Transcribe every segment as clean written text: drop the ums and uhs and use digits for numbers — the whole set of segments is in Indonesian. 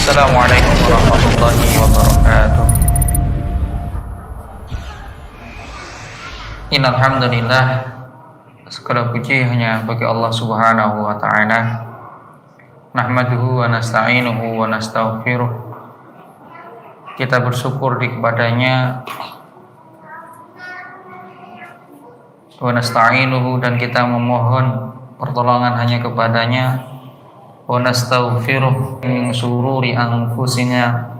Assalamualaikum warahmatullahi wabarakatuh. Innal hamdalillah, segala puji hanya bagi Allah Subhanahu wa taala. Nahmaduhu wa nasta'inuhu wa nastaghfiruh. Kita bersyukur kepadanya wa nasta'inuhu, dan kita memohon pertolongan hanya kepadanya. Wa nastaghfiruh min syururi anfusina,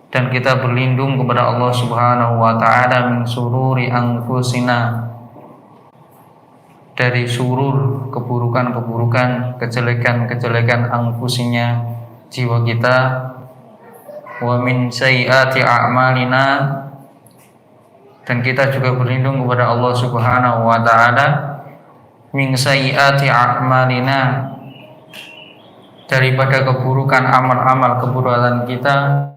dan kita berlindung kepada Allah Subhanahu wa taala min syururi anfusina, dari surur keburukan-keburukan, kejelekan-kejelekan anfusinya, jiwa kita. Wa min sayyiati a'malina, dan kita juga berlindung kepada Allah Subhanahu wa taala min sayyiati a'malina, daripada keburukan amal-amal keburukan kita,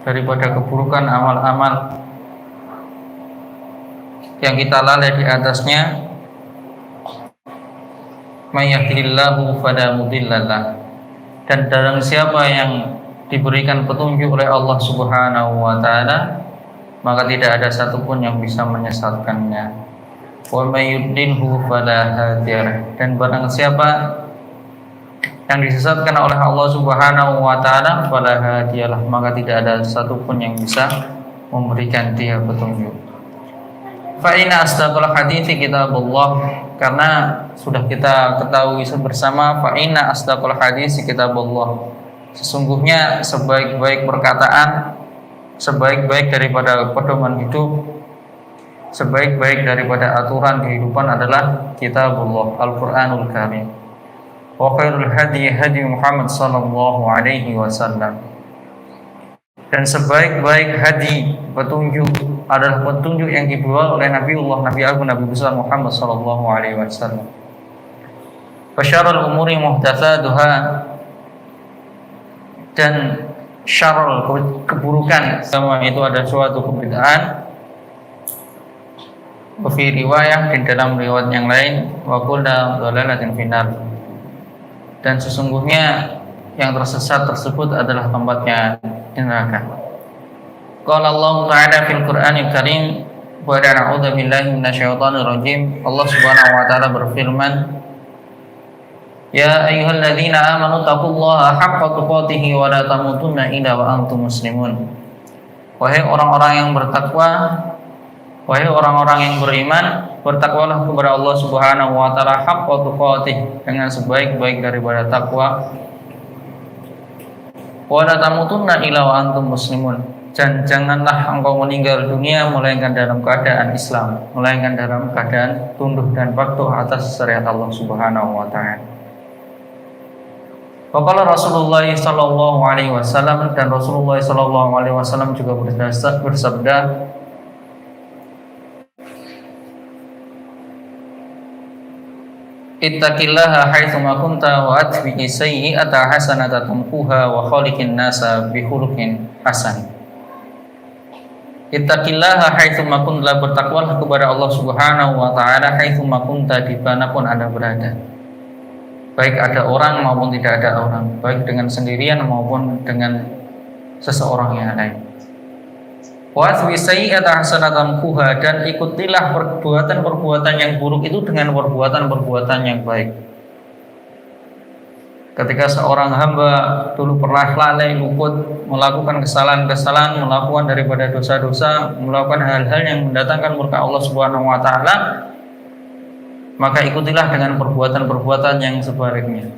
daripada keburukan amal-amal yang kita lalai di atasnya. May yahdihillahu fala mudhillalah, dan barang siapa yang diberikan petunjuk oleh Allah Subhanahu wa taala, maka tidak ada satupun yang bisa menyesatkannya. Wa may yudlilhu fala hadiyalah, dan barang siapa yang disesatkan oleh Allah Subhanahu wa taala, fala hadiyalah, maka tidak ada satupun yang bisa memberikan dia petunjuk. Fa inna asdaqal hadithi kitabullah, karena sudah kita ketahui bersama, fa inna asdaqal hadithi kitabullah, sesungguhnya sebaik-baik perkataan, sebaik-baik daripada pedoman hidup, sebaik-baik daripada aturan kehidupan adalah kitabullah, Al-Qur'anul Karim. Wa khairul hadi hadi Muhammad sallallahu alaihi wasallam, dan sebaik-baik hadi, petunjuk, adalah petunjuk yang dibawa oleh Nabiullah, Nabi Agung, Nabi besar Muhammad sallallahu alaihi wasallam. Wa syarrul umuri muhdatsaatuha, dan syarrul keburukan sama itu ada suatu kebid'ahan. Wa fi riwayah, di dalam riwayat yang lain, wa kullu dhalalatin finnar, dan sesungguhnya yang tersesat tersebut adalah tempatnya di neraka. Qala Allah Ta'ala fil Qur'anil Karim, wa a'udzu billahi minasyaitonir rajim. Allah Subhanahu wa taala berfirman, ya ayyuhalladzina amanu taqullaha haqqa tuqatih wa la tamutunna illa wa antum muslimun. Wahai orang-orang yang bertakwa, wahai orang-orang yang beriman, bertakwalah kepada Allah Subhanahu wa taala haqqa tuqatih, dengan sebaik-baik daripada takwa. Wa la tamutunna illa wa antum muslimun, dan janganlah engkau meninggal dunia melainkan dalam keadaan Islam, melainkan dalam keadaan tunduk dan patuh atas syariat Allah Subhanahu wa taala. Waqala Rasulullah sallallahu alaihi wasallam, dan Rasulullah sallallahu alaihi wasallam juga bersabda, ittaqillaha haitsuma kunta wa atbi'i sayyi'ata hasanata tamquha wa khaliqin nasa bi khuluqin hasan. Ittaqillaha haitsuma kunta, bertakwalah kepada Allah Subhanahu wa taala haitsuma kunta, dimanapun Anda berada, baik ada orang maupun tidak ada orang, baik dengan sendirian maupun dengan seseorang yang lain. Wa atbi'i sayyi'ata hasanata tamquha, dan ikutilah perbuatan-perbuatan yang buruk itu dengan perbuatan-perbuatan yang baik. Ketika seorang hamba dulu pernah lalai, luput, melakukan kesalahan-kesalahan, melakukan daripada dosa-dosa, melakukan hal-hal yang mendatangkan murka Allah Subhanahu wa taala, maka ikutilah dengan perbuatan-perbuatan yang sebaliknya.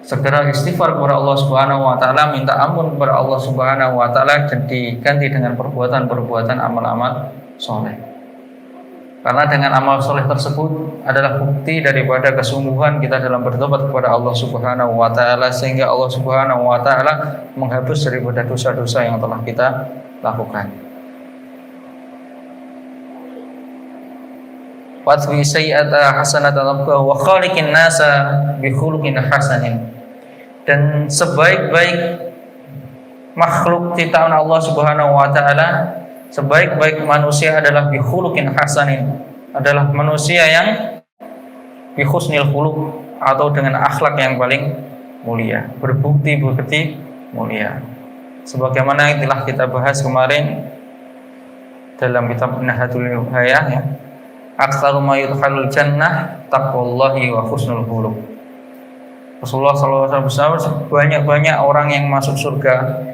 Segera istighfar kepada Allah Subhanahu wa taala, minta ampun kepada Allah Subhanahu wa taala, dan diganti dengan perbuatan-perbuatan amal-amal soleh. Karena dengan amal soleh tersebut adalah bukti daripada kesungguhan kita dalam bertobat kepada Allah Subhanahu wa taala, sehingga Allah Subhanahu wa taala menghapus daripada dosa-dosa yang telah kita lakukan. Watbi sayyi'ata hasanatan tamquha wa khaliqin nasa bi khuluqin hasanin, dan sebaik-baik makhluk ciptaan Allah Subhanahu wa taala, sebaik-baik manusia adalah bi khuluqin hasanin, adalah manusia yang bi husnil khuluq, atau dengan akhlak yang paling mulia, berbukti mulia. Sebagaimana yang telah kita bahas kemarin dalam kitab Nahatul Hayah, ya. Aktsaru ma yudkhalul jannah taqwallahi wa husnul khuluq. Rasulullah SAW bersabda, banyak orang yang masuk surga.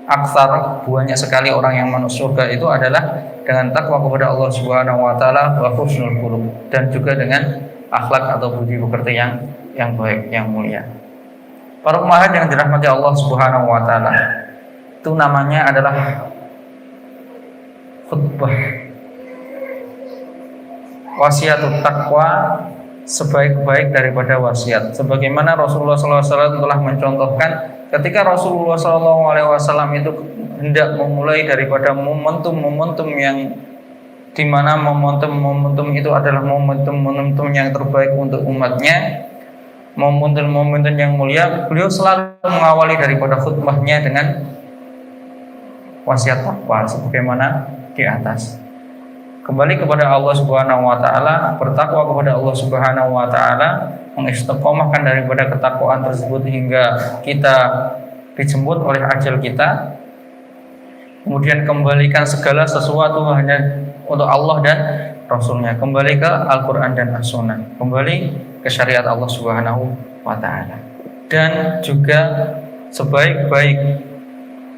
Aktsar, banyak sekali orang yang masuk surga itu adalah dengan takwa kepada Allah Subhanahu wa taala wa husnul khuluq, dan juga dengan akhlak atau budi pekerti yang baik, yang mulia. Para ummahat yang dirahmati Allah Subhanahu wa taala, itu namanya adalah khutbah wasiatut taqwa, sebaik-baik daripada wasiat. Sebagaimana Rasulullah SAW telah mencontohkan ketika Rasulullah SAW itu hendak memulai daripada momentum yang dimana momentum itu adalah momentum yang terbaik untuk umatnya, momentum yang mulia, beliau selalu mengawali daripada khutbahnya dengan wasiat takwa sebagaimana di atas. Kembali kepada Allah Subhanahu wa taala, bertakwa kepada Allah Subhanahu wa taala, mengistiqomahkan daripada ketakwaan tersebut hingga kita dijemput oleh ajal kita. Kemudian kembalikan segala sesuatu hanya untuk Allah dan Rasulnya, kembali ke Al-Quran dan As-Sunnah, kembali ke syariat Allah Subhanahu wa ta'ala. Dan juga sebaik-baik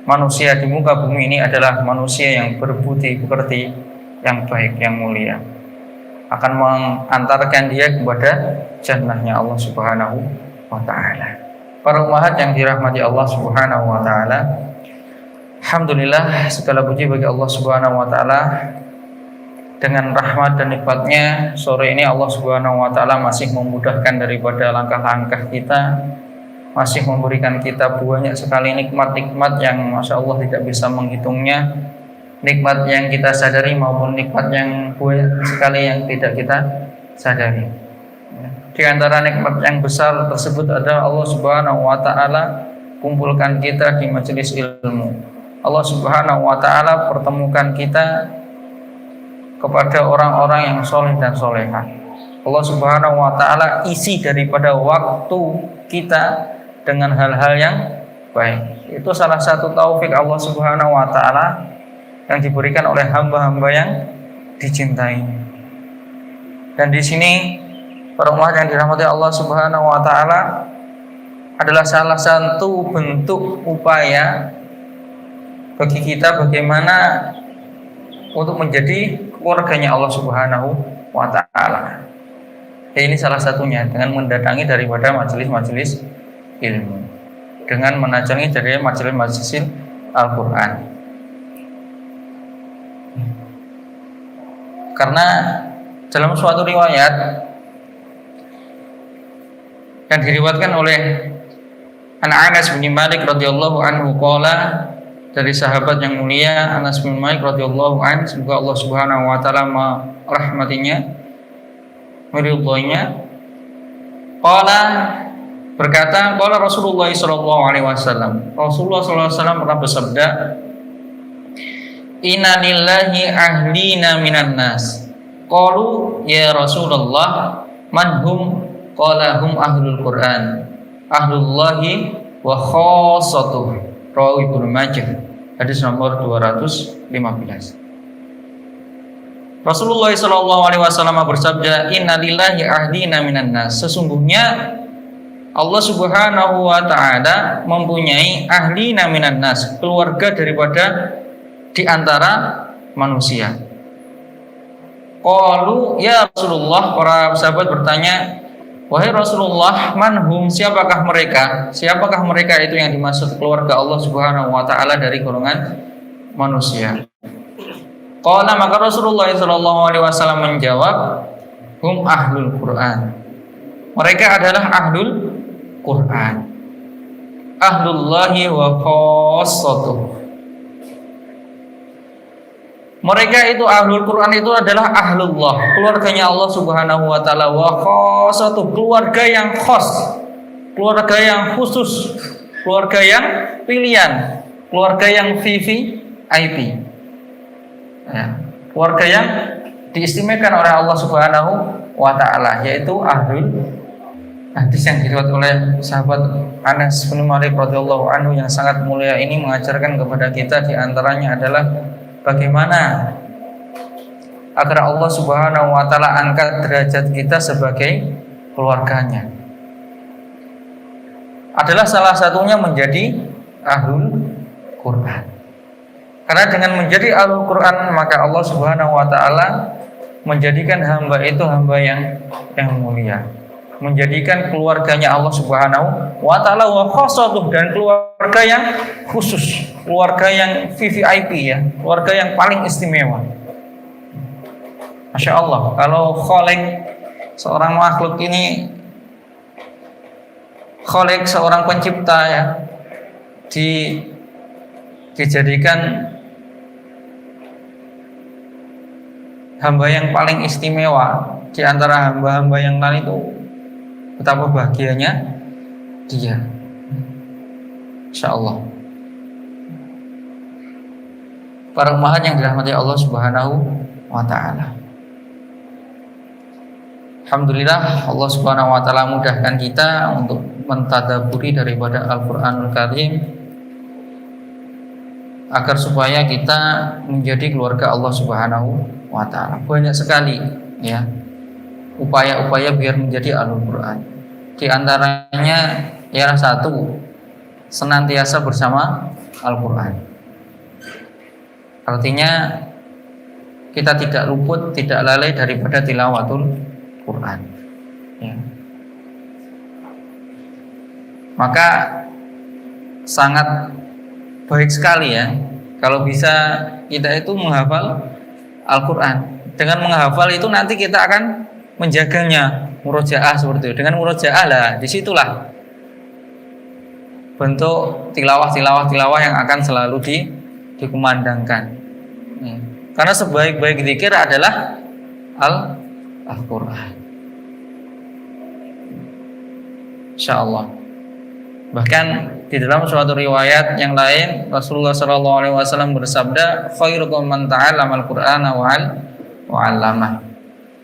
manusia di muka bumi ini adalah manusia yang berbudi pekerti, yang baik, yang mulia, akan mengantarkan dia kepada jannahnya Allah Subhanahu wa ta'ala. Para ummahat yang dirahmati Allah Subhanahu wa ta'ala, alhamdulillah, segala puji bagi Allah Subhanahu wa ta'ala. Dengan rahmat dan nikmatnya, sore ini Allah Subhanahu wa ta'ala masih memudahkan daripada langkah-langkah kita, masih memberikan kita banyak sekali nikmat-nikmat yang Masya Allah tidak bisa menghitungnya, nikmat yang kita sadari maupun nikmat yang banyak sekali yang tidak kita sadari. Di antara nikmat yang besar tersebut adalah Allah Subhanahu wa ta'ala kumpulkan kita di majelis ilmu. Allah Subhanahu wa ta'ala pertemukan kita kepada orang-orang yang soleh dan solehah. Allah Subhanahu wa ta'ala isi daripada waktu kita dengan hal-hal yang baik. Itu salah satu taufik Allah Subhanahu wa ta'ala yang diberikan oleh hamba-hamba yang dicintai. Dan di sini para umat yang dirahmati Allah Subhanahu wa ta'ala adalah salah satu bentuk upaya bagi kita bagaimana untuk menjadi keluarganya Allah Subhanahu wa ta'ala. Ini salah satunya dengan mendatangi daripada majelis-majelis ilmu, dengan mendatangi dari majelis-majelis Al-Quran. Karena dalam suatu riwayat yang diriwayatkan oleh Anas bin Malik radhiyallahu anhu qala, dari sahabat yang mulia Anas bin Malik radhiyallahu anhu, semoga Allah Subhanahu wa taala merahmatinya, meridhoinya, qala, berkata, qala Rasulullah sallallahu alaihi wasallam, Rasulullah sallallahu alaihi wasallam pernah bersabda, inna lillahi ahlina minan nas. Qalu ya Rasulullah man hum? Qala hum ahlul Quran, ahlullahi wa khassatuh. Rawi Ibnu Majah, hadis nomor 215. Rasulullah sallallahu alaihi wasallam bersabda, inna lillahi ahlina minan nas. Sesungguhnya Allah Subhanahu wa taala mempunyai ahlina minan nas, keluarga daripada di antara manusia. Qalu ya Rasulullah, para sahabat bertanya, wahai Rasulullah, manhum, siapakah mereka? Siapakah mereka itu yang dimaksud keluarga Allah Subhanahu wa taala dari golongan manusia? Qala, maka Rasulullah sallallahu alaihi wasallam menjawab, hum ahlul Quran. Mereka adalah ahlul Quran. Ahlullahi wa khassatuh. Mereka itu ahlul Quran itu adalah ahlullah, keluarganya Allah Subhanahu wa taala, wa khassatuh, keluarga yang khas, keluarga yang khusus, keluarga yang pilihan, keluarga yang VIP, ya, keluarga yang diistimewakan oleh Allah Subhanahu wa taala, yaitu ahlul Hadis yang diriwayatkan oleh sahabat Anas bin Malik radhiyallahu anhu yang sangat mulia ini mengajarkan kepada kita, di antaranya adalah bagaimana agar Allah Subhanahu wa taala angkat derajat kita sebagai keluarganya. Adalah salah satunya menjadi ahlul Quran. Karena dengan menjadi ahlul Quran maka Allah Subhanahu wa taala menjadikan hamba itu hamba yang mulia. Menjadikan keluarganya Allah Subhanahu wa taala wa khassatuh, dan keluarga yang khusus, keluarga yang VVIP ya, keluarga yang paling istimewa. Masya Allah, kalau Khalik seorang makhluk ini, Khalik seorang pencipta ya, dijadikan hamba yang paling istimewa di antara hamba-hamba yang lain, itu betapa bahagianya dia. Insya Allah. Para umat yang dirahmati Allah Subhanahu wa taala. Alhamdulillah, Allah Subhanahu wa taala mudahkan kita untuk mentadaburi daripada Al-Qur'anul Karim agar supaya kita menjadi keluarga Allah Subhanahu wa taala. Banyak sekali ya upaya-upaya biar menjadi ahlul Quran. Di antaranya ialah satu, senantiasa bersama Al-Quran. Artinya kita tidak luput, tidak lalai daripada tilawatul Quran ya. Maka sangat baik sekali ya kalau bisa kita itu menghafal Al-Quran. Dengan menghafal itu nanti kita akan menjaganya, murojaah seperti itu. Dengan murojaah lah, disitulah bentuk tilawah yang akan selalu dikumandangkan. Karena sebaik-baik zikir adalah Al-Quran. Insyaallah. Bahkan di dalam suatu riwayat yang lain Rasulullah SAW bersabda, khairukum man ta'allama al-Qur'ana wa 'allamah.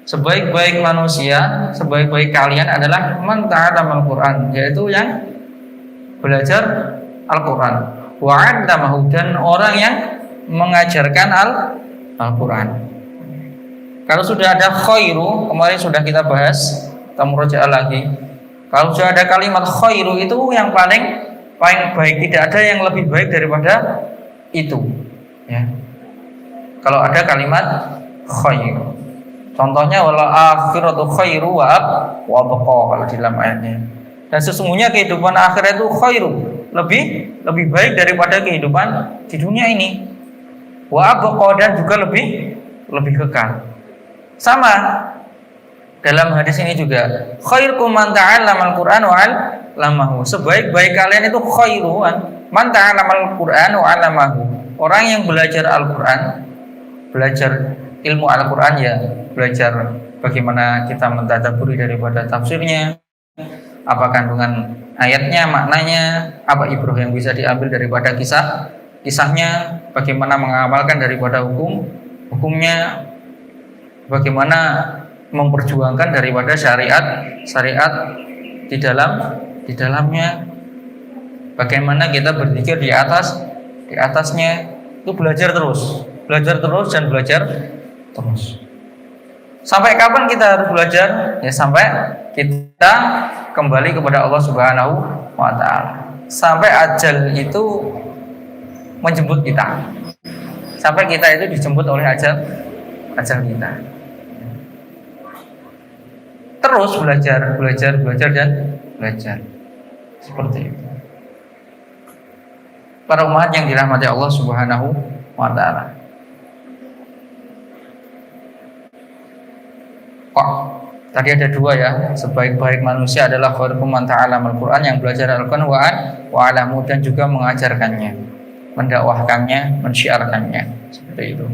Sebaik-baik manusia, sebaik-baik kalian adalah man ta'allama al-Qur'an, yaitu yang belajar Al-Quran, wa 'allamahu, dan orang yang mengajarkan Al-Quran. Kalau sudah ada khairu, kemarin sudah kita bahas, kita murojaah lagi. Kalau sudah ada kalimat khairu, itu yang paling baik, tidak ada yang lebih baik daripada itu ya. Kalau ada kalimat khairu, contohnya wala akhiratu khairu wa abqa, kalau di dalam ayatnya. Dan sesungguhnya kehidupan akhirat itu khairu, lebih baik daripada kehidupan di dunia ini. Wa abqa, dan juga lebih kekal. Sama dalam hadis ini juga, khairukum man ta'allama al-Qur'an wa 'allamahu. Sebaik-baik kalian itu khairuan man ta'allama al-Qur'an wa 'allamahu. Orang yang belajar Al-Qur'an, belajar ilmu Al-Qur'an ya, belajar bagaimana kita mentadabburi daripada tafsirnya, apa kandungan ayatnya, maknanya, apa ibrah yang bisa diambil daripada kisahnya, bagaimana mengamalkan daripada hukumnya, bagaimana memperjuangkan daripada syariat di dalamnya, bagaimana kita berzikir di atasnya. Itu belajar terus dan belajar terus. Sampai kapan kita harus belajar? Ya sampai kita kembali kepada Allah Subhanahu wa taala. Sampai ajal itu menjemput kita. Sampai kita itu dijemput oleh ajal kita. Terus belajar dan belajar. Seperti itu. Para umat yang dirahmati Allah Subhanahu wa taala. Tadi ada dua ya, sebaik-baik manusia adalah khairukum man ta'allama al-Qur'an, yang belajar Al-Qur'an wa 'allamahu, dan juga mengajarkannya, mendakwahkannya, mensyiarkannya, seperti itu.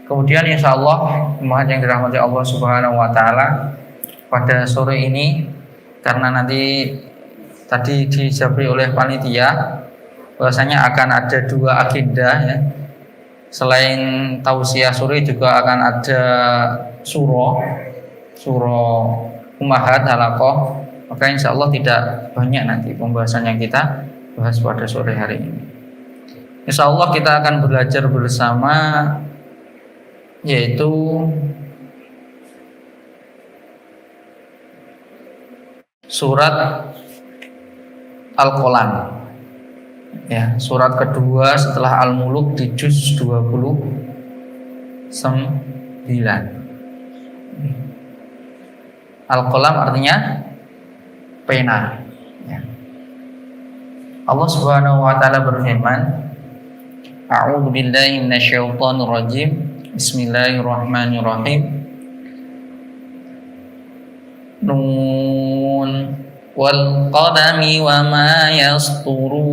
Kemudian insyaallah umat yang dirahmati Allah Subhanahu wa taala, pada sore ini karena nanti tadi dijabri oleh panitia bahwasanya akan ada dua agenda ya. Selain tausiah sore juga akan ada surah Ummahat Halaqah Maka insya Allah tidak banyak nanti pembahasan yang kita bahas pada sore hari ini. Insya Allah kita akan belajar bersama, yaitu surat Al-Qalam. Ya, surat kedua setelah Al-Muluk di juz 29. Al-Qalam artinya pena. Ya. Allah Subhanahu wa taala berfirman, A'udzu billahi minasyaitonir rajim. Bismillahirrahmanirrahim. Nun wal qalami wa ma yasturun.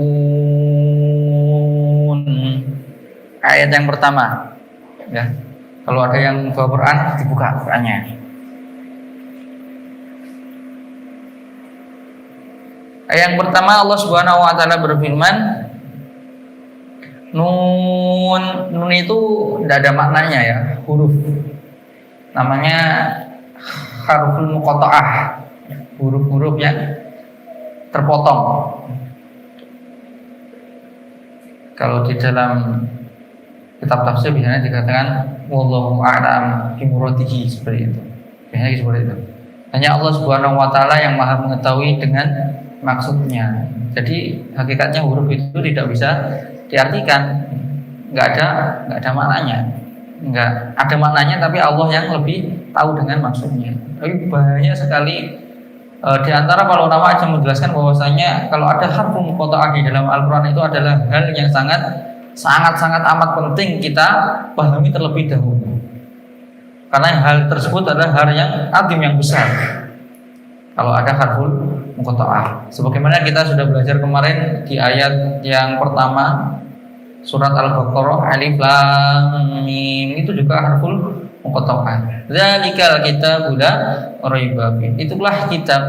Ayat yang pertama. Ya. Kalau ada yang bawa Quran, dibuka Qurannya. Ayat yang pertama Allah Subhanahu wa taala berfirman, Nun itu tidak ada maknanya ya, huruf. Namanya harful muqatta'ah, huruf-huruf yang terpotong. Kalau di dalam kitab tafsir biasanya dikatakan wallahu a'lam bimuradihi, seperti itu. Biasanya seperti itu. Hanya Allah Subhanahu wa taala yang Maha mengetahui dengan maksudnya. Jadi hakikatnya huruf itu tidak bisa diartikan, nggak ada maknanya, nggak ada maknanya, tapi Allah yang lebih tahu dengan maksudnya. Tapi banyak sekali di antara para ulama aja menjelaskan bahwasanya kalau ada harful muqatta'ah di dalam Al-Quran itu adalah hal yang sangat amat penting kita pahami terlebih dahulu, karena hal tersebut adalah hal yang azim, yang besar. Kalau ada harful muqatta'ah, sebagaimana kita sudah belajar kemarin di ayat yang pertama surat Al-Baqarah, alif lam mim, itu juga harful muqatta'ah. Dzalikal kitabul la raiba fi. Itulah kitab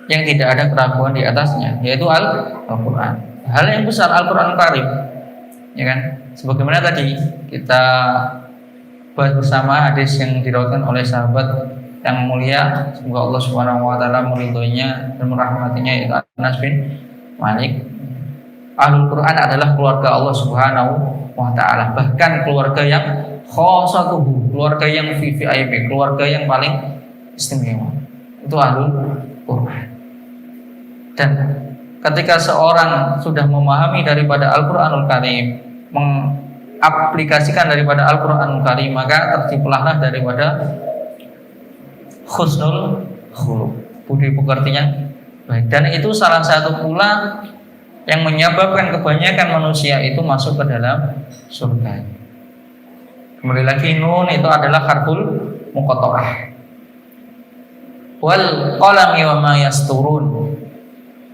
yang tidak ada keraguan di atasnya, yaitu Al-Qur'an. Hal yang besar, Al-Qur'an Karim. Ya kan? Sebagaimana tadi kita bahas bersama hadis yang diriwayatkan oleh sahabat yang mulia, semoga Allah Subhanahu wa taala meridhoinya dan merahmatinya, yaitu Anas bin Malik. Ahlul Quran adalah keluarga Allah Subhanahu wa taala, bahkan keluarga yang khassatuhu, keluarga yang VIP, keluarga yang paling istimewa. Itu Ahlul Quran. Dan ketika seorang sudah memahami daripada Al-Qur'anul Karim, mengaplikasikan daripada Al-Qur'anul Karim, maka terciptalah daripada husnul khuluq, budi pekerti yang baik. Dan itu salah satu pula yang menyebabkan kebanyakan manusia itu masuk ke dalam surga. Kembali lagi, nun itu adalah harful muqatta'ah. Wal qalami wa ma yasturun.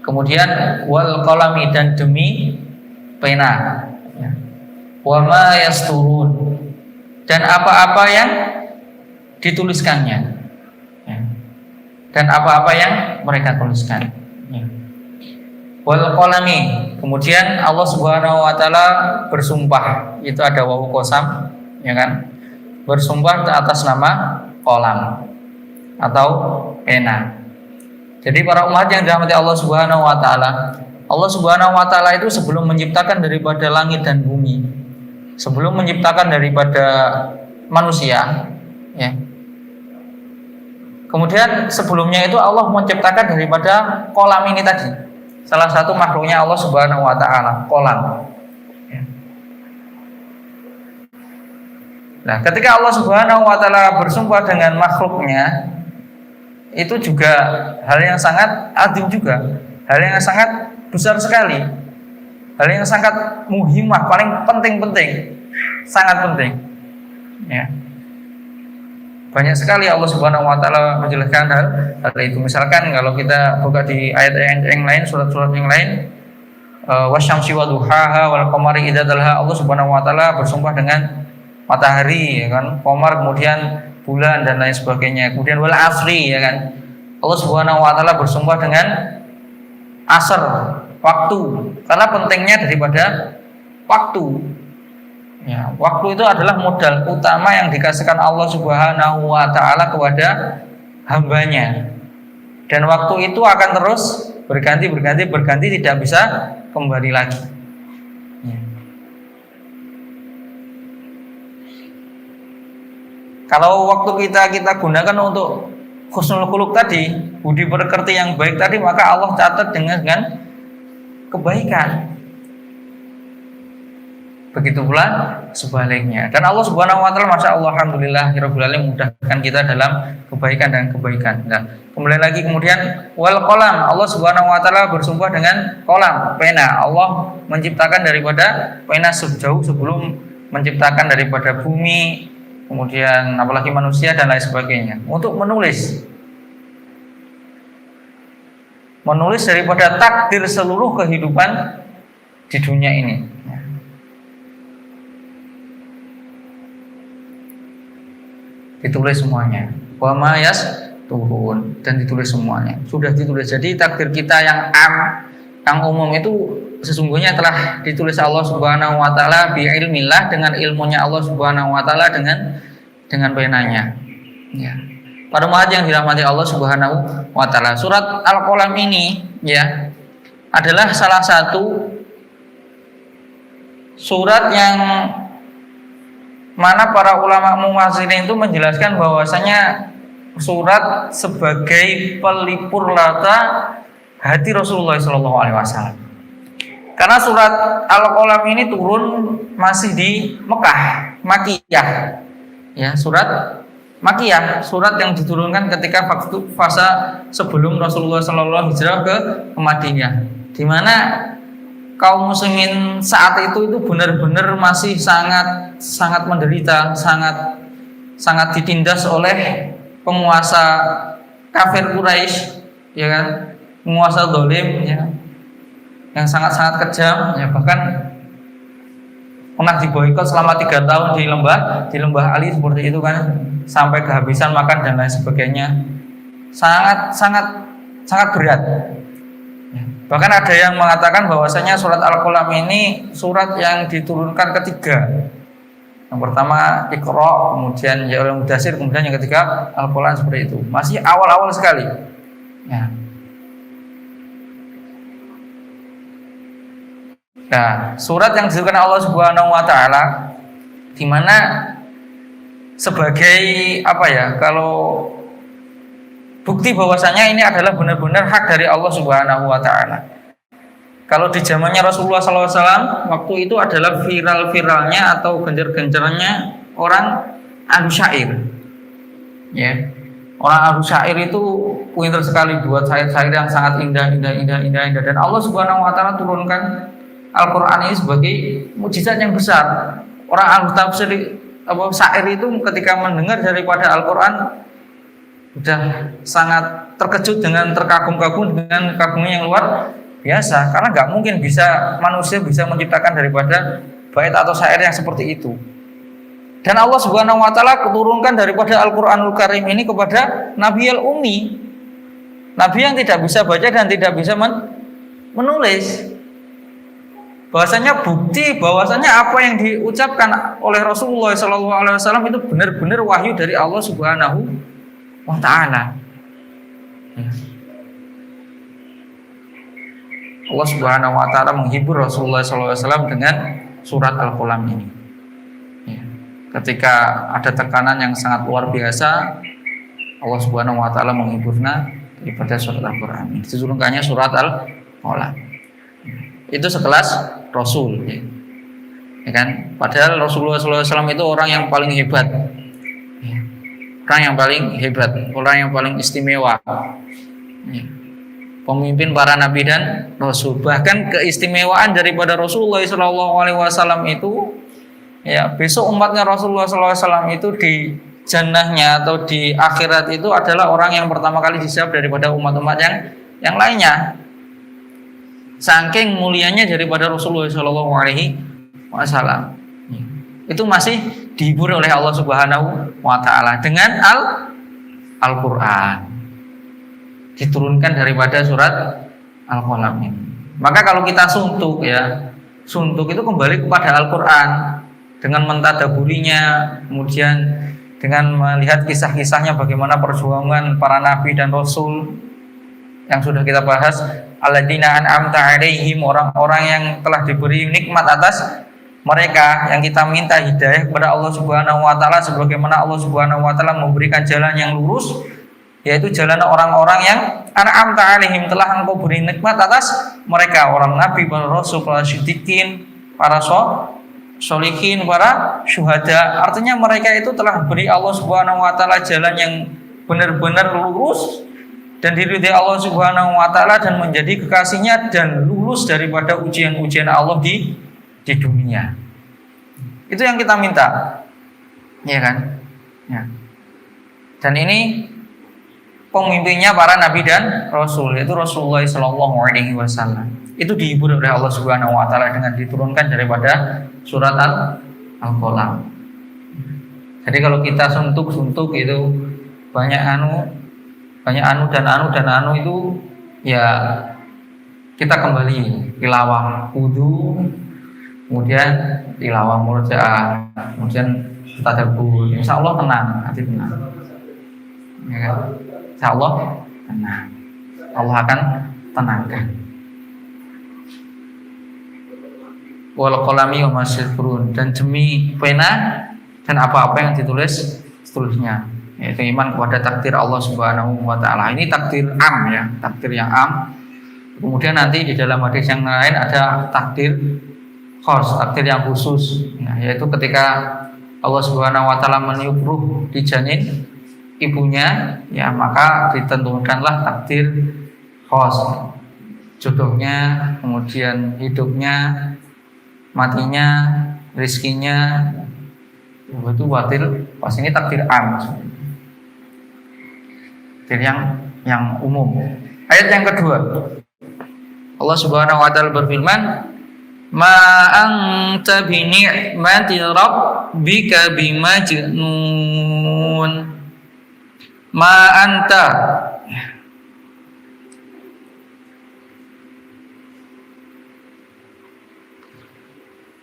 Kemudian wal qalami, dan demi pena. Wa ma yasturun, dan apa-apa yang dituliskannya. Dan apa-apa yang mereka tuliskan. Wal qalami, kemudian Allah Subhanahu wa taala bersumpah, itu ada wawu qasam, ya kan? Bersumpah atas nama qalam atau pena. Jadi para umat yang dirahmati Allah Subhanahu wa taala, Allah Subhanahu wa taala itu sebelum menciptakan daripada langit dan bumi, sebelum menciptakan daripada manusia, ya. Kemudian sebelumnya itu Allah menciptakan daripada kolam ini tadi, salah satu makhluknya Allah Subhanahu wa taala, kolam. Nah, ketika Allah Subhanahu wa taala bersumpah dengan makhluknya, itu juga hal yang sangat adim juga, hal yang sangat besar sekali, hal yang sangat muhimah, paling penting, sangat penting. Ya. Banyak sekali Allah Subhanahu wa taala menjelaskan hal itu. Misalkan kalau kita buka di ayat-ayat yang lain, surat-surat yang lain, wasyamsi waduhaha wal qamari idza talaha, Allah Subhanahu wa taala bersumpah dengan matahari, ya kan, qamar, kemudian bulan dan lain sebagainya. Kemudian wal asri, ya kan. Allah Subhanahu wa taala bersumpah dengan asar, waktu, karena pentingnya daripada waktu. Ya, waktu itu adalah modal utama yang dikasihkan Allah Subhanahu wa taala kepada hambanya. Dan waktu itu akan terus berganti, tidak bisa kembali lagi. Ya. Kalau waktu kita gunakan untuk husnul khuluq tadi, budi pekerti yang baik tadi, maka Allah catat dengan kebaikan. Begitu pula sebaliknya. Dan Allah Subhanahu wa taala, masya Allah, alhamdulillahirabbil alamin, mudahkan kita dalam kebaikan dan kebaikan. Nah, kembali lagi kemudian wal qalam, Allah Subhanahu wa taala bersumpah dengan qalam, pena. Allah menciptakan daripada pena sejauh sebelum menciptakan daripada bumi, kemudian apalagi manusia dan lain sebagainya, untuk menulis daripada takdir seluruh kehidupan di dunia ini. Ditulis semuanya, wa ma yasturun, dan ditulis semuanya, sudah ditulis. Jadi takdir kita yang umum itu sesungguhnya telah ditulis Allah Subhanahu wa taala bi ilmillah, dengan ilmunya Allah Subhanahu wa taala, dengan penanya. Ya. Pada umat yang dirahmati Allah Subhanahu wa taala, surat Al-Qalam ini ya adalah salah satu surat yang mana para ulama mufassirin itu menjelaskan bahwasanya surat sebagai pelipur lata hati Rasulullah SAW. Karena surat Al-Qalam ini turun masih di Mekah, Makkiyah. Ya, surat Makkiyah, surat yang diturunkan ketika fase sebelum Rasulullah SAW hijrah ke Madinah, di mana kaum muslimin saat itu benar-benar masih sangat menderita, sangat ditindas oleh penguasa kafir Quraisy, ya kan, penguasa zalim, ya, yang sangat kejam, ya, bahkan pernah diboikot selama 3 tahun di lembah Ali seperti itu kan, sampai kehabisan makan dan lain sebagainya, sangat berat. Bahkan ada yang mengatakan bahwasanya surat Al-Qalam ini surat yang diturunkan ketiga. Yang pertama Iqra, kemudian Ya Ayyuhal Mudaththir, kemudian yang ketiga Al-Qalam, seperti itu. Masih awal-awal sekali. Ya. Nah, surat yang diturunkan Allah Subhanahu wa taala, di mana sebagai kalau bukti bahwasanya ini adalah benar-benar hak dari Allah Subhanahu wa taala. Kalau di zamannya Rasulullah SAW, waktu itu adalah viral-viralnya atau gencar-gencarnya orang ahlu syair. Ya. Orang ahlu syair itu pintar sekali buat syair-syair yang sangat indah, dan Allah Subhanahu wa taala turunkan Al-Qur'an ini sebagai mukjizat yang besar. Orang ahlu tafsir syair itu ketika mendengar daripada Al-Qur'an sudah sangat terkejut dengan terkagum-kagum dengan kagumnya yang luar biasa, karena nggak mungkin manusia bisa menciptakan daripada bait atau syair yang seperti itu. Dan Allah Subhanahu wa taala turunkan daripada Al-Qur'anul Karim ini kepada Nabi al-Ummi, Nabi yang tidak bisa baca dan tidak bisa menulis. Bahwasanya bukti bahwasanya apa yang diucapkan oleh Rasulullah SAW itu benar-benar wahyu dari Allah Subhanahu wa ta'ala. Allah Subhanahu wa ta'ala menghibur Rasulullah SAW dengan surat Al-Qalam ini. Ketika ada tekanan yang sangat luar biasa, Allah Subhanahu wa ta'ala menghiburnya daripada surat Al-Quran. Diturunkannya surat Al-Qalam. Itu sekelas Rasul, ya kan? Padahal Rasulullah SAW itu orang yang paling hebat. Orang yang paling istimewa, pemimpin para nabi dan rasul. Bahkan keistimewaan daripada Rasulullah SAW itu, ya, besok umatnya Rasulullah SAW itu di jannahnya atau di akhirat itu adalah orang yang pertama kali disab daripada umat-umat yang lainnya. Saking mulianya daripada Rasulullah SAW. Itu masih dihibur oleh Allah Subhanahu wa ta'ala dengan Al-Quran, diturunkan daripada surat Al-Qalam ini. Maka kalau kita suntuk itu kembali kepada Al-Quran dengan mentadaburinya, kemudian dengan melihat kisah-kisahnya bagaimana perjuangan para nabi dan rasul, yang sudah kita bahas, alladzina an'amta 'alaihim, orang-orang yang telah diberi nikmat atas mereka, yang kita minta hidayah kepada Allah Subhanahu wa taala sebagaimana Allah Subhanahu wa taala memberikan jalan yang lurus, yaitu jalan orang-orang yang an'amta 'alaihim, telah Engkau beri nikmat atas mereka, orang nabi, para rasul, para siddiqin, para sholihin, para syuhada. Artinya mereka itu telah beri Allah Subhanahu wa taala jalan yang benar-benar lurus dan diridhai Allah Subhanahu wa taala dan menjadi kekasihnya dan lulus daripada ujian-ujian Allah di dunia. Itu yang kita minta. Ya kan? Ya. Dan ini pemimpinnya para nabi dan rasul, yaitu Rasulullah sallallahu alaihi wasallam. Itu dihibur oleh Allah Subhanahu wa taala dengan diturunkan daripada surat Al-Qalam. Jadi kalau kita suntuk itu banyak anu dan anu itu, ya kita kembali tilawah wudu, kemudian tilawah murjaah, kemudian tadabbur. Insyaallah tenang, hati tenang. Ya kan? Insyaallah tenang. Allah akan tenangkan. Wal qalami wa masykurun, dan demi pena dan apa-apa yang ditulis seterusnya, yaitu iman kepada takdir Allah Subhanahu wa taala. Ini takdir am, ya, takdir yang am. Kemudian nanti di dalam hadis yang lain ada takdir khos, takdir yang khusus. Nah, yaitu ketika Allah Subhanahu wa taala meniup ruh di janin ibunya, ya maka ditentukanlah takdir khos, jodohnya, kemudian hidupnya, matinya, rizkinya, itu batil. Pas ini takdir am, takdir yang umum. Ayat yang kedua, Allah Subhanahu wa taala berfirman, ma anta bi ni'mati rabbika bimajnun. Ma anta,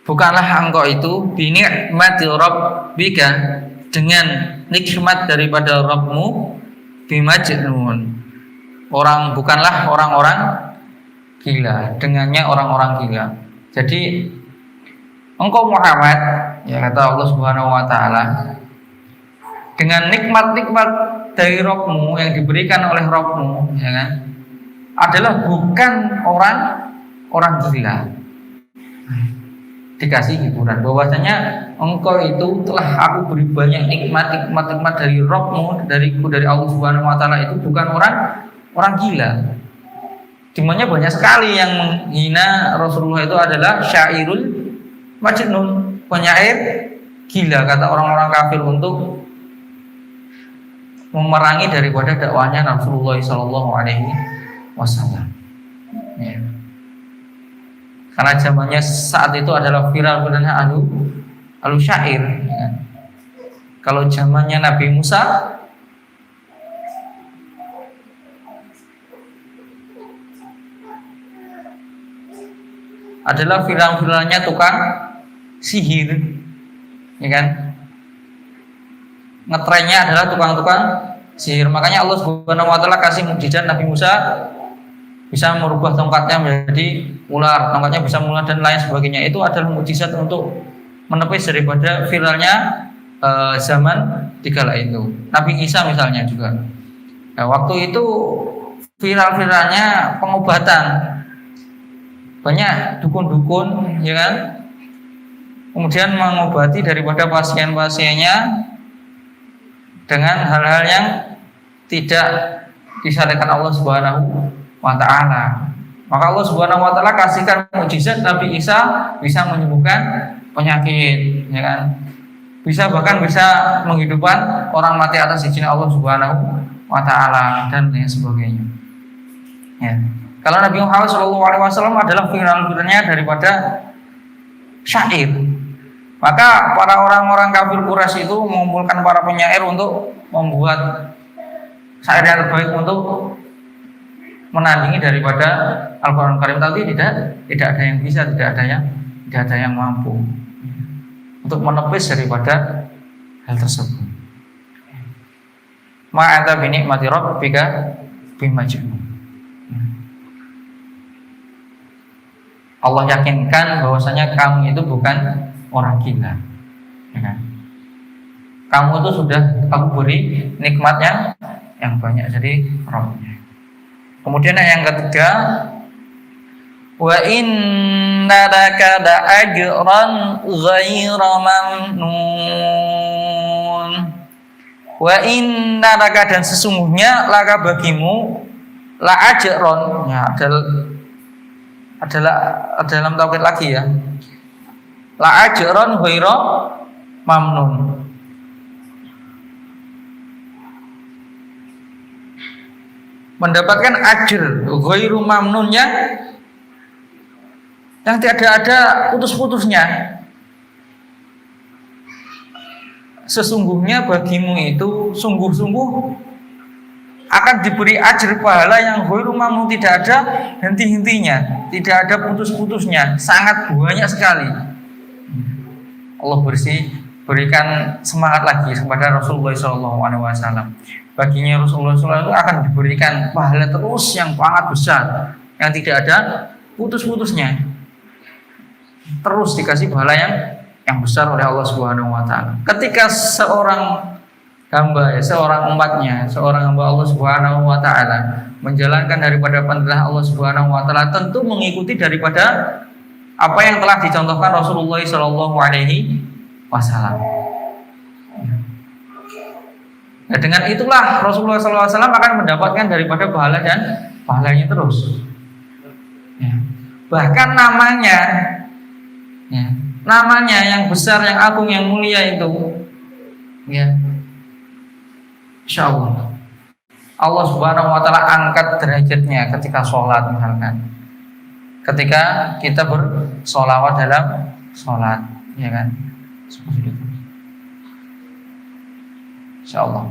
bukanlah engkau itu bi ni'mati rabbika, dengan nikmat daripada Rabbmu, bimajnun, bukanlah orang-orang gila, dengannya orang-orang gila. Jadi engkau Muhammad, ya kata Allah Subhanahu wa taala, dengan nikmat-nikmat dari Rabbmu yang diberikan oleh Rabbmu, ya kan, adalah bukan orang gila. Dikasih hiburan bahwasanya engkau itu telah aku beri banyak nikmat dari Rabbmu, dari Allah Subhanahu wa taala, itu bukan orang gila. Dimana banyak sekali yang menghina Rasulullah itu adalah syairul majnun, penyair gila, kata orang-orang kafir untuk memerangi daripada dakwahnya Rasulullah sallallahu alaihi wasallam. Ya. Karena zamannya saat itu adalah viral-viralnya ahlu syair. Ya. Kalau zamannya Nabi Musa, adalah viral-viralnya tukang sihir, ya kan? Ngetrennya adalah tukang-tukang sihir. Makanya Allah Subhanahu wa taala kasih mukjizat Nabi Musa bisa merubah tongkatnya menjadi ular, tongkatnya bisa ular dan lain sebagainya. Itu adalah mukjizat untuk menepis daripada viralnya zaman dikala itu. Nabi Isa misalnya juga. Nah, waktu itu viral-viralnya pengobatan. Banyak dukun-dukun, ya kan? Kemudian mengobati daripada pasien-pasiennya dengan hal-hal yang tidak disyariatkan Allah Subhanahu wa taala. Maka Allah Subhanahu wa taala kasihkan mukjizat Nabi Isa bisa menyembuhkan penyakit, ya kan? Bahkan bisa menghidupkan orang mati atas izin Allah Subhanahu wa taala dan lain sebagainya. Ya. Kalau Nabi Muhammad SAW adalah viral-viralnya daripada syair. Maka para orang-orang kafir Quraisy itu mengumpulkan para penyair untuk membuat syair yang terbaik untuk menandingi daripada Al-Quran Karim. Tapi tidak ada yang bisa, tidak ada yang mampu untuk menepis daripada hal tersebut. Ma'ata bi ni'mati rabbika bimajnun. Allah yakinkan bahwasanya kamu itu bukan orang gila, ya kan? Kamu itu sudah aku beri nikmat yang banyak, jadi Rabbnya. Kemudian yang ketiga, wa inna laka la ajran ghaira mamnun. Wa inna laka, dan sesungguhnya laka bagimu, la ajron, ya adalah dalam taukid lagi ya, la ajron ghaira mamnun, mendapatkan ajr ghairu mamnunnya, yang tidak ada putus-putusnya. Sesungguhnya bagimu itu sungguh-sungguh akan diberi ajr pahala yang ghairu mamnun, tidak ada henti-hentinya, tidak ada putus-putusnya, sangat banyak sekali. Allah berikan semangat lagi kepada Rasulullah SAW. Baginya Rasulullah SAW itu akan diberikan pahala terus yang sangat besar, yang tidak ada putus-putusnya. Terus dikasih pahala yang besar oleh Allah Subhanahu wa taala. Ketika seorang hamba, seorang umatnya, seorang hamba Allah Subhanahu wa taala menjalankan daripada perintah Allah Subhanahu wa taala, tentu mengikuti daripada apa yang telah dicontohkan Rasulullah sallallahu alaihi wasallam. Nah, dengan itulah Rasulullah sallallahu alaihi wasallam akan mendapatkan daripada pahala dan pahalanya terus. Ya. Bahkan namanya yang besar, yang agung, yang mulia itu, ya, insya Allah Allah Subhanahu wa taala angkat derajatnya ketika sholat, misalkan ketika kita bersolawat dalam sholat, ya kan, seperti itu. Insya Allah,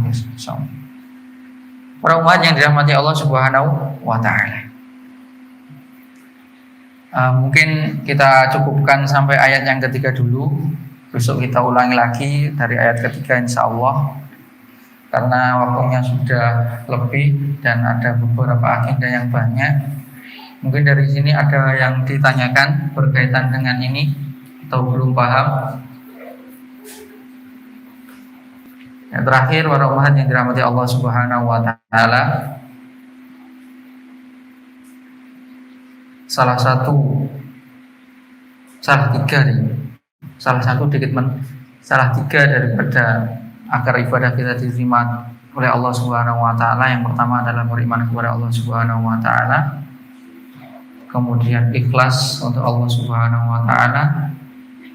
insya Allah. Para umat yang dirahmati Allah Subhanahu wa taala. Mungkin kita cukupkan sampai ayat yang ketiga dulu. Besok kita ulangi lagi dari ayat ketiga insya Allah, karena waktunya sudah lebih dan ada beberapa agenda yang banyak. Mungkin dari sini ada yang ditanyakan berkaitan dengan ini atau belum paham. Yang terakhir, para umat yang dirahmati Allah Subhanahu wa taala, salah tiga daripada agar ibadah kita diterima oleh Allah Subhanahu wa taala. Yang pertama adalah beriman kepada Allah Subhanahu wa taala, kemudian ikhlas untuk Allah Subhanahu wa taala,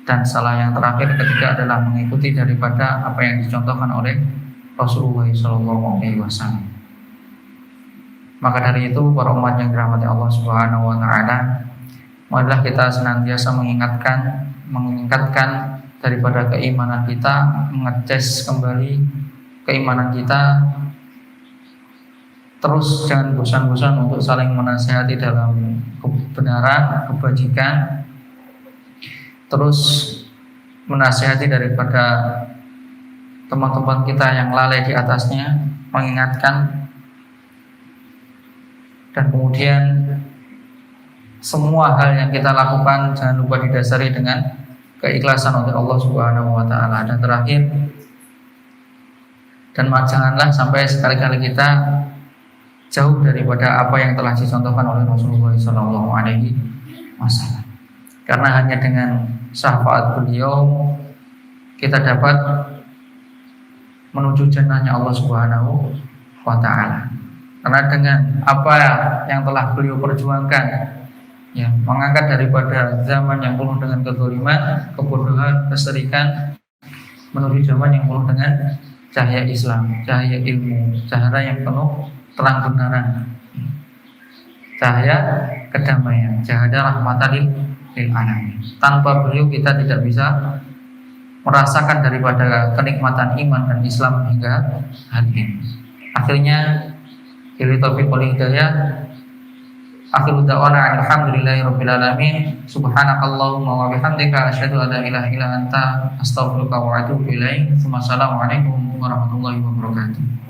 dan salah yang terakhir ketiga adalah mengikuti daripada apa yang dicontohkan oleh Rasulullah sallallahu alaihi wasallam. Maka dari itu, para umat yang dirahmati Allah Subhanahu wa taala, marilah kita senantiasa meningkatkan daripada keimanan kita, mengecas kembali keimanan kita. Terus jangan bosan-bosan untuk saling menasihati dalam kebenaran, kebajikan. Terus menasihati daripada teman-teman kita yang lalai di atasnya, mengingatkan. Dan kemudian semua hal yang kita lakukan jangan lupa didasari dengan keikhlasan untuk Allah Subhanahu wa taala. Dan terakhir, dan janganlah sampai sekali-kali kita jauh daripada apa yang telah dicontohkan oleh Rasulullah sallallahu alaihi wasallam. Karena hanya dengan syafaat beliau kita dapat menuju jannahnya Allah Subhanahu wa taala. Karena dengan apa yang telah beliau perjuangkan, ya, mengangkat daripada zaman yang penuh dengan kezaliman, kebodohan, kesyirikan, menuju zaman yang penuh dengan cahaya Islam, cahaya ilmu, cahaya yang penuh terang benaran, cahaya kedamaian, cahaya rahmatan lil alamin. Tanpa beliau kita tidak bisa merasakan daripada kenikmatan iman dan Islam hingga hari ini. Akhirnya, bila taufiq wal hidayah, akhiru da'wana alhamdulillahirabbil alamin. Subhanakallahumma wa bihamdika asyhadu an la ilaha illa anta astaghfiruka wa atubu ilaik. Wassalamualaikum warahmatullahi wabarakatuh.